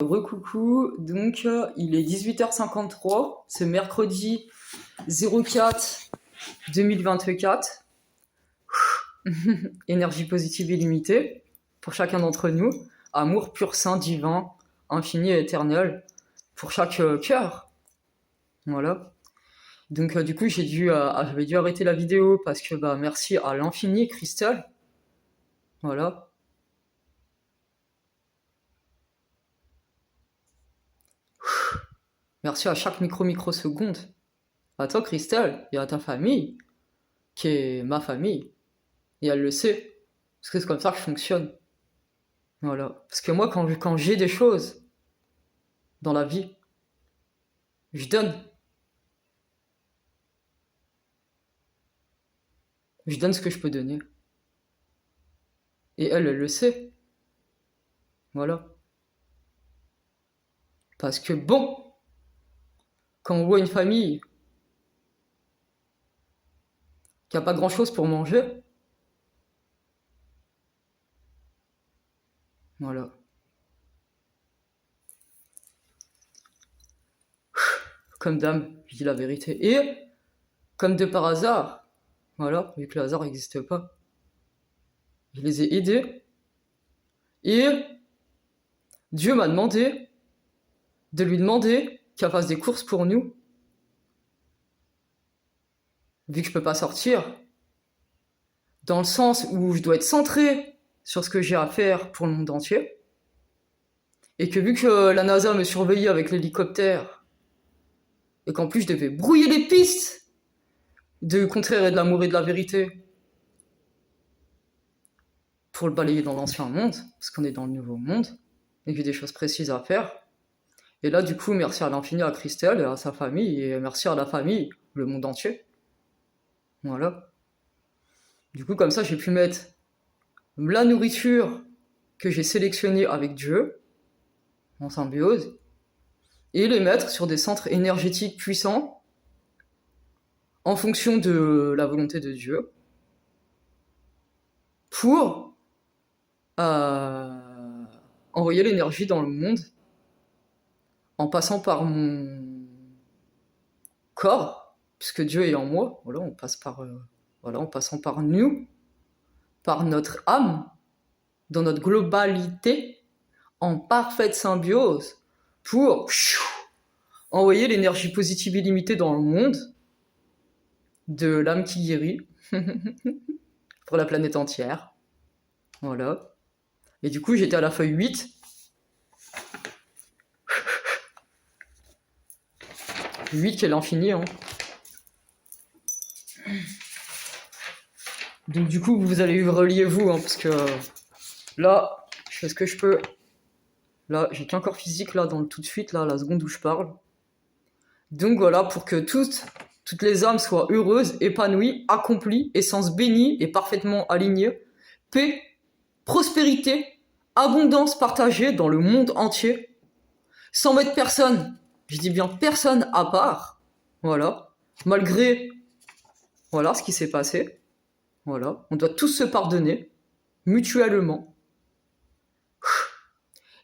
Recoucou, donc il est 18h53, ce mercredi 04 2024. Énergie positive illimitée pour chacun d'entre nous, amour pur, saint, divin, infini et éternel pour chaque cœur. Voilà. Donc du coup j'avais dû arrêter la vidéo parce que merci à l'infini Christelle. Voilà. Merci à chaque microseconde. À toi, Christelle, et à ta famille, qui est ma famille. Et elle le sait. Parce que c'est comme ça que je fonctionne. Voilà. Parce que moi, quand j'ai des choses dans la vie, je donne. Je donne ce que je peux donner. Et elle le sait. Voilà. Parce que bon, quand on voit une famille qui a pas grand chose pour manger, voilà. Comme dame, je dis la vérité. Et, comme de par hasard, voilà, vu que le hasard n'existe pas, je les ai aidés. Et Dieu m'a demandé de lui demander qu'elle fasse des courses pour nous. Vu que je peux pas sortir, dans le sens où je dois être centré sur ce que j'ai à faire pour le monde entier, et que vu que la NASA me surveillait avec l'hélicoptère, et qu'en plus je devais brouiller les pistes du contraire et de l'amour et de la vérité, pour le balayer dans l'ancien monde, parce qu'on est dans le nouveau monde, et qu'il y a des choses précises à faire. Et là, du coup, merci à l'infini, à Christelle et à sa famille, et merci à la famille, le monde entier. Voilà. Du coup, comme ça, j'ai pu mettre la nourriture que j'ai sélectionnée avec Dieu, en symbiose, et les mettre sur des centres énergétiques puissants, en fonction de la volonté de Dieu, pour envoyer l'énergie dans le monde, en passant par mon corps, puisque Dieu est en moi, voilà, on passe par, en passant par nous, par notre âme, dans notre globalité, en parfaite symbiose, pour envoyer l'énergie positive illimitée dans le monde, de l'âme qui guérit, pour la planète entière. Voilà. Et du coup, j'étais à la feuille 8. 8 qui est l'infini, hein. Donc du coup, vous allez relier vous, hein, parce que là, je fais ce que je peux. Là, j'ai qu'un corps physique, là, dans le tout de suite, là, la seconde où je parle. Donc voilà, pour que toutes les âmes soient heureuses, épanouies, accomplies, essence bénie et parfaitement alignées. Paix, prospérité, abondance partagée dans le monde entier, sans mettre personne, je dis bien personne à part, voilà, malgré, voilà, ce qui s'est passé, voilà, on doit tous se pardonner, mutuellement,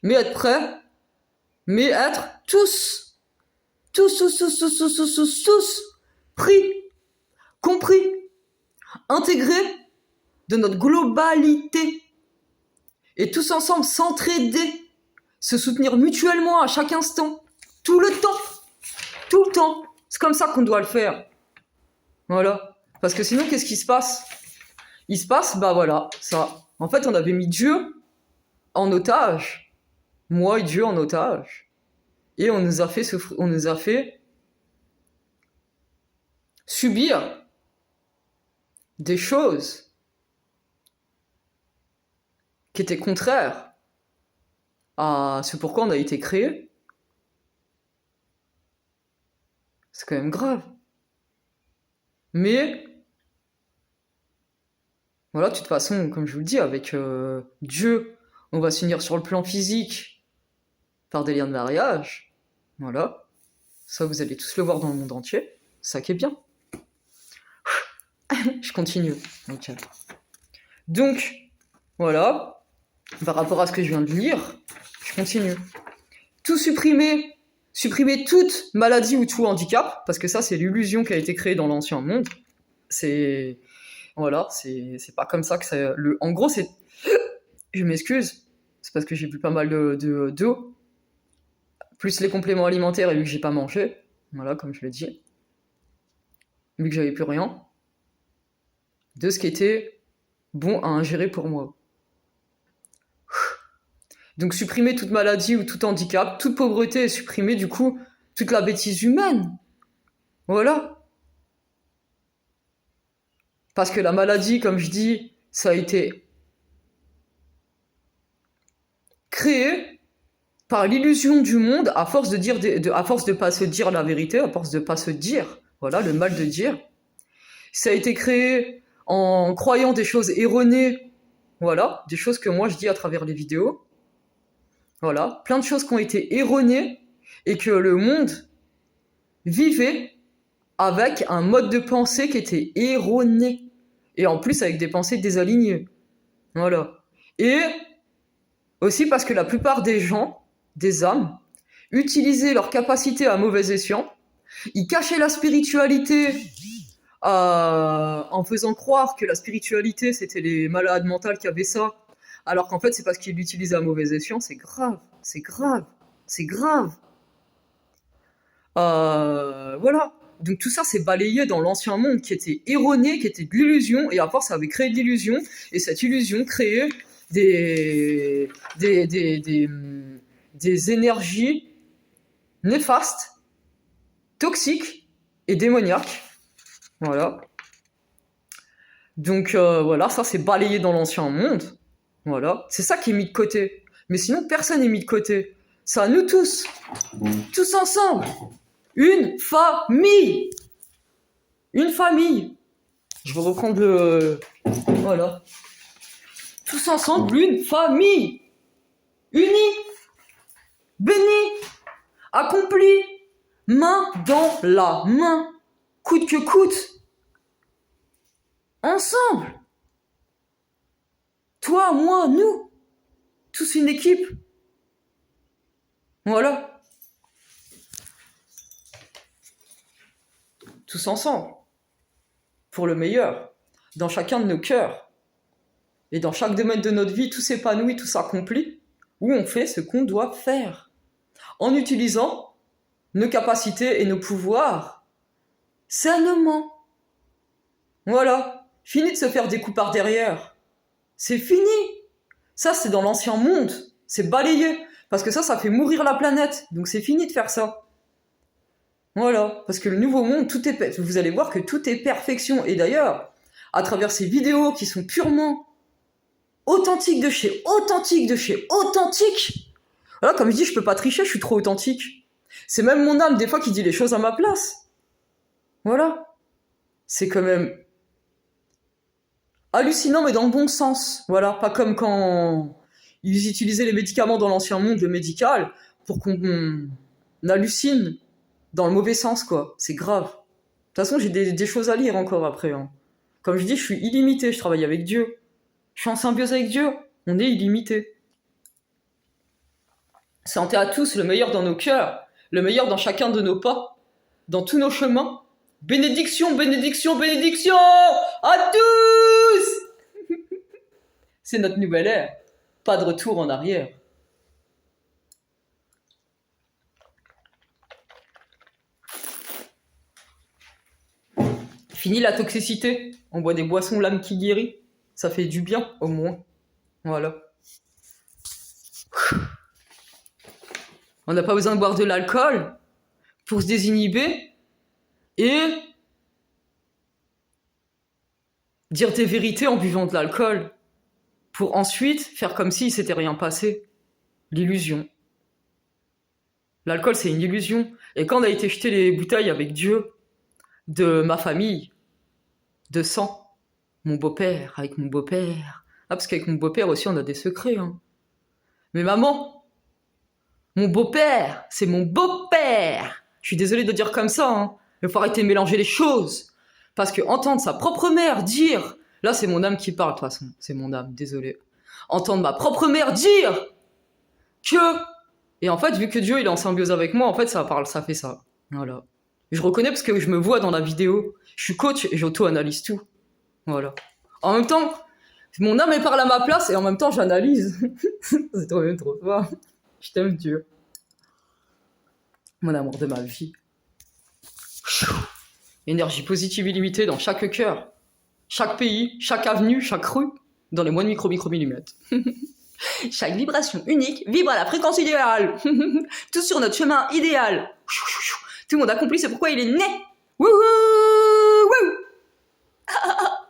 mais être prêts, mais être tous, pris, compris, intégrés de notre globalité, et tous ensemble s'entraider, se soutenir mutuellement à chaque instant, tout le temps. C'est comme ça qu'on doit le faire. Voilà. Parce que sinon, qu'est-ce qui se passe ? Il se passe, voilà, ça. En fait, on avait mis Dieu en otage. Moi et Dieu en otage. Et on nous a fait subir des choses qui étaient contraires à ce pourquoi on a été créé. C'est quand même grave. Mais, voilà, de toute façon, comme je vous le dis, avec Dieu, on va s'unir sur le plan physique par des liens de mariage. Voilà. Ça, vous allez tous le voir dans le monde entier. Ça qui est bien. Je continue. Okay. Donc, voilà. Par rapport à ce que je viens de lire, je continue. tout supprimer, supprimer toute maladie ou tout handicap, parce que ça, c'est l'illusion qui a été créée dans l'ancien monde. C'est... Voilà, c'est pas comme ça que ça... En gros, c'est... Je m'excuse, c'est parce que j'ai bu pas mal d'eau, plus les compléments alimentaires et vu que j'ai pas mangé, voilà, comme je l'ai dit, vu que j'avais plus rien, de ce qui était bon à ingérer pour moi. Donc supprimer toute maladie ou tout handicap, toute pauvreté et supprimer du coup toute la bêtise humaine. Voilà. Parce que la maladie, comme je dis, ça a été créé par l'illusion du monde à force de dire, à force de pas se dire la vérité, à force de pas se dire, voilà, le mal de dire. Ça a été créé en croyant des choses erronées, voilà, des choses que moi je dis à travers les vidéos. Voilà, plein de choses qui ont été erronées et que le monde vivait avec un mode de pensée qui était erroné. Et en plus avec des pensées désalignées. Voilà. Et aussi parce que la plupart des gens, des âmes, utilisaient leur capacité à mauvais escient. Ils cachaient la spiritualité en faisant croire que la spiritualité, c'était les malades mentaux qui avaient ça. Alors qu'en fait, c'est parce qu'ils l'utilisaient à mauvais escient. C'est grave, c'est grave, c'est grave. Voilà. Donc tout ça, c'est balayé dans l'ancien monde qui était erroné, qui était de l'illusion, et à force, ça avait créé de l'illusion, et cette illusion créait des énergies néfastes, toxiques et démoniaques. Voilà. Donc voilà, ça c'est balayé dans l'ancien monde. Voilà. C'est ça qui est mis de côté. Mais sinon, personne n'est mis de côté. C'est à nous tous. Tous ensemble. Une famille. Une famille. Je vais reprendre le... Voilà. Tous ensemble, une famille. Unie. Bénie. Accomplie. Main dans la main. Coûte que coûte. Ensemble. Toi, moi, nous. Tous une équipe. Voilà. Tous ensemble. Pour le meilleur. Dans chacun de nos cœurs. Et dans chaque domaine de notre vie, tout s'épanouit, tout s'accomplit. Où on fait ce qu'on doit faire. En utilisant nos capacités et nos pouvoirs. Sainement. Voilà. Fini de se faire des coups par derrière. C'est fini. Ça, c'est dans l'ancien monde. C'est balayé. Parce que ça fait mourir la planète. Donc c'est fini de faire ça. Voilà. Parce que le nouveau monde, tout est... Vous allez voir que tout est perfection. Et d'ailleurs, à travers ces vidéos qui sont purement authentiques de chez authentique. Voilà, comme je dis, je peux pas tricher, je suis trop authentique. C'est même mon âme, des fois, qui dit les choses à ma place. Voilà. C'est quand même hallucinant, mais dans le bon sens. Voilà, pas comme quand ils utilisaient les médicaments dans l'ancien monde, le médical, pour qu'on hallucine dans le mauvais sens, quoi. C'est grave. De toute façon, j'ai des choses à lire encore après. Hein. Comme je dis, je suis illimité, je travaille avec Dieu. Je suis en symbiose avec Dieu. On est illimité. Santé à tous, le meilleur dans nos cœurs, le meilleur dans chacun de nos pas, dans tous nos chemins. Bénédiction, bénédiction, bénédiction à tous. C'est notre nouvelle ère. Pas de retour en arrière. Fini la toxicité. On boit des boissons l'âme qui guérit. Ça fait du bien, au moins. Voilà. On n'a pas besoin de boire de l'alcool pour se désinhiber et dire des vérités en buvant de l'alcool pour ensuite faire comme s'il s'était rien passé. L'illusion. L'alcool, c'est une illusion. Et quand on a été jeter les bouteilles avec Dieu, de ma famille, de sang, mon beau-père, avec mon beau-père. Ah, parce qu'avec mon beau-père aussi, on a des secrets. Hein. Mais maman, mon beau-père, c'est mon beau-père. Je suis désolé de dire comme ça. Hein. Il faut arrêter de mélanger les choses. Parce que entendre sa propre mère dire... Là, c'est mon âme qui parle, de toute façon. C'est mon âme, désolé. Entendre ma propre mère dire que... Et en fait, vu que Dieu il est en symbiose avec moi, en fait, ça parle, ça fait ça. Voilà. Je reconnais parce que je me vois dans la vidéo. Je suis coach et j'auto-analyse tout. Voilà. En même temps, mon âme elle parle à ma place et en même temps j'analyse. C'est trop bien, trop fort. Je t'aime Dieu. Mon amour de ma vie. Énergie positive illimitée dans chaque cœur, chaque pays, chaque avenue, chaque rue, dans les moins de micro-millimètres. Chaque vibration unique vibre à la fréquence idéale. Tout sur notre chemin idéal. Tout le monde accompli, c'est pourquoi il est né. Wouhou, wouh.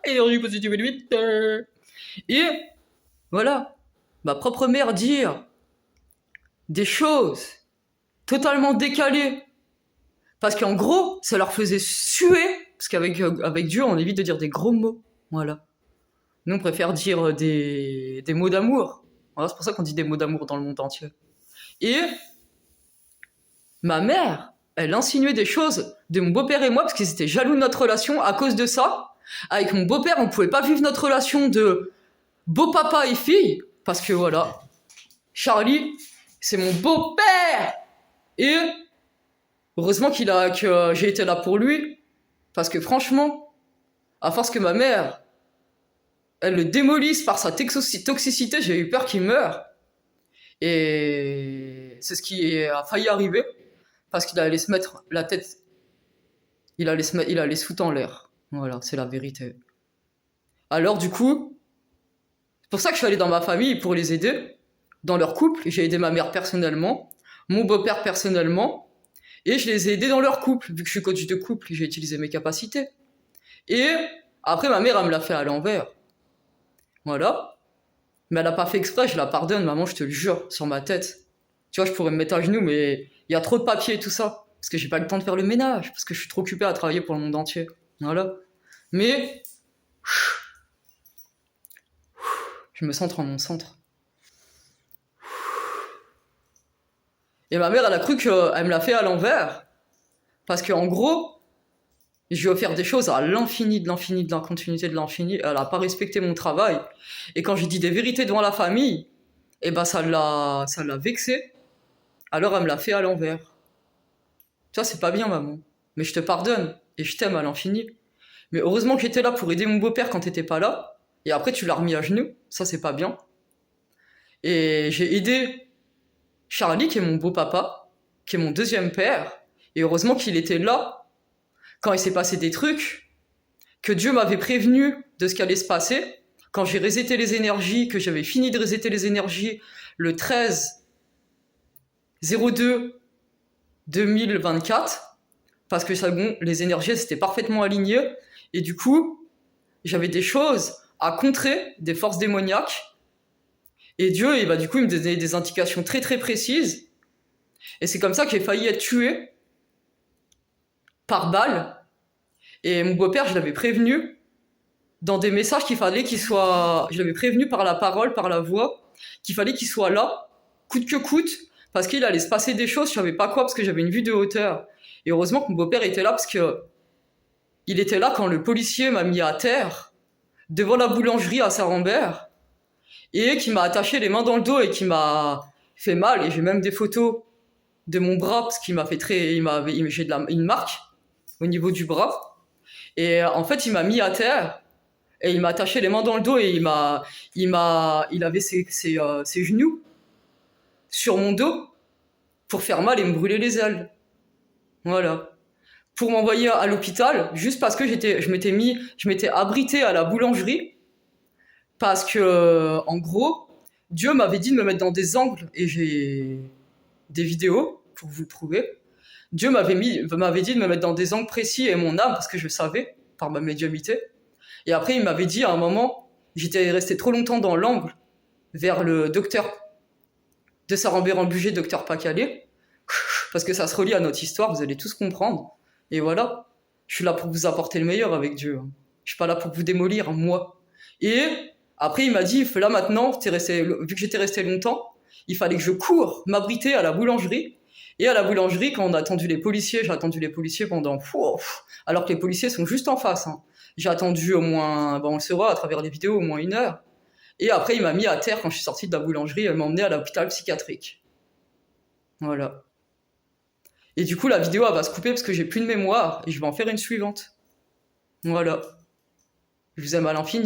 Énergie positive illimitée. Et voilà, ma propre mère dire des choses totalement décalées. Parce qu'en gros, ça leur faisait suer. Parce avec Dieu, on évite de dire des gros mots. Voilà. Nous, on préfère dire des mots d'amour. Voilà, c'est pour ça qu'on dit des mots d'amour dans le monde entier. Et ma mère, elle insinuait des choses de mon beau-père et moi, parce qu'ils étaient jaloux de notre relation à cause de ça. Avec mon beau-père, on pouvait pas vivre notre relation de beau-papa et fille, parce que voilà, Charlie, c'est mon beau-père. Et heureusement que j'ai été là pour lui, parce que franchement, à force que ma mère, elle le démolisse par sa toxicité, j'ai eu peur qu'il meure. Et c'est ce qui a failli arriver, parce qu'il allait se mettre la tête, il allait se foutre en l'air. Voilà, c'est la vérité. Alors du coup, c'est pour ça que je suis allé dans ma famille pour les aider, dans leur couple. J'ai aidé ma mère personnellement, mon beau-père personnellement, et je les ai aidés dans leur couple. Vu que je suis coach de couple, j'ai utilisé mes capacités. Et après, ma mère, elle me l'a fait à l'envers. Voilà. Mais elle a pas fait exprès, je la pardonne, maman, je te le jure, sur ma tête. Tu vois, je pourrais me mettre à genoux, mais il y a trop de papier et tout ça. Parce que j'ai pas le temps de faire le ménage, parce que je suis trop occupé à travailler pour le monde entier. Voilà. Mais je me centre en mon centre. Et ma mère, elle a cru qu'elle me l'a fait à l'envers. Parce qu'en gros, je lui ai offert des choses à l'infini, de l'infini, de la continuité de l'infini. Elle a pas respecté mon travail. Et quand j'ai dit des vérités devant la famille, eh ben ça l'a vexée. Alors elle me l'a fait à l'envers. Tu vois, c'est pas bien, maman. Mais je te pardonne. Et je t'aime à l'infini. Mais heureusement que j'étais là pour aider mon beau-père quand t'étais pas là. Et après, tu l'as remis à genoux. Ça, c'est pas bien. Et j'ai aidé Charlie, qui est mon beau-papa, qui est mon deuxième père. Et heureusement qu'il était là quand il s'est passé des trucs, que Dieu m'avait prévenu de ce qui allait se passer. Quand j'ai reseté les énergies, que j'avais fini de reseter les énergies le 13/02/2024, parce que ça, bon, les énergies c'était parfaitement alignées, et du coup, j'avais des choses à contrer, des forces démoniaques, et Dieu, et bah, du coup, il me donnait des indications très très précises, et c'est comme ça que j'ai failli être tué par balle, et mon beau-père, je l'avais prévenu dans des messages qu'il fallait qu'il soit... Je l'avais prévenu par la parole, par la voix, qu'il fallait qu'il soit là, coûte que coûte, parce qu'il allait se passer des choses, je savais pas quoi, parce que j'avais une vue de hauteur. Et heureusement que mon beau-père était là, parce que il était là quand le policier m'a mis à terre, devant la boulangerie à Saint-Rambert, et qui m'a attaché les mains dans le dos et qui m'a fait mal. Et j'ai même des photos de mon bras, parce qu'il m'a fait j'ai une marque au niveau du bras. Et en fait, il m'a mis à terre, et il m'a attaché les mains dans le dos, et il avait ses genoux sur mon dos pour faire mal et me brûler les ailes. Voilà. Pour m'envoyer à l'hôpital, juste parce que je m'étais abrité à la boulangerie, parce que, en gros, Dieu m'avait dit de me mettre dans des angles, et j'ai des vidéos pour vous le prouver. Dieu m'avait dit de me mettre dans des angles précis, et mon âme, parce que je savais, par ma médiumnité. Et après, il m'avait dit à un moment, j'étais resté trop longtemps dans l'angle, vers le docteur de Saint-Rambert-en-Bugey, docteur Pacalé, parce que ça se relie à notre histoire, vous allez tous comprendre. Et voilà, je suis là pour vous apporter le meilleur avec Dieu. Je suis pas là pour vous démolir, moi. Et après, il m'a dit, là maintenant, vu que j'étais resté longtemps, il fallait que je cours, m'abriter à la boulangerie. Et à la boulangerie, quand on a attendu les policiers, j'ai attendu les policiers pendant... alors que les policiers sont juste en face. J'ai attendu au moins, on le saura à travers les vidéos, au moins 1 heure. Et après, il m'a mis à terre quand je suis sorti de la boulangerie, elle m'a emmené à l'hôpital psychiatrique. Voilà. Et du coup, la vidéo, elle va se couper parce que j'ai plus de mémoire et je vais en faire une suivante. Voilà. Je vous aime à l'infini.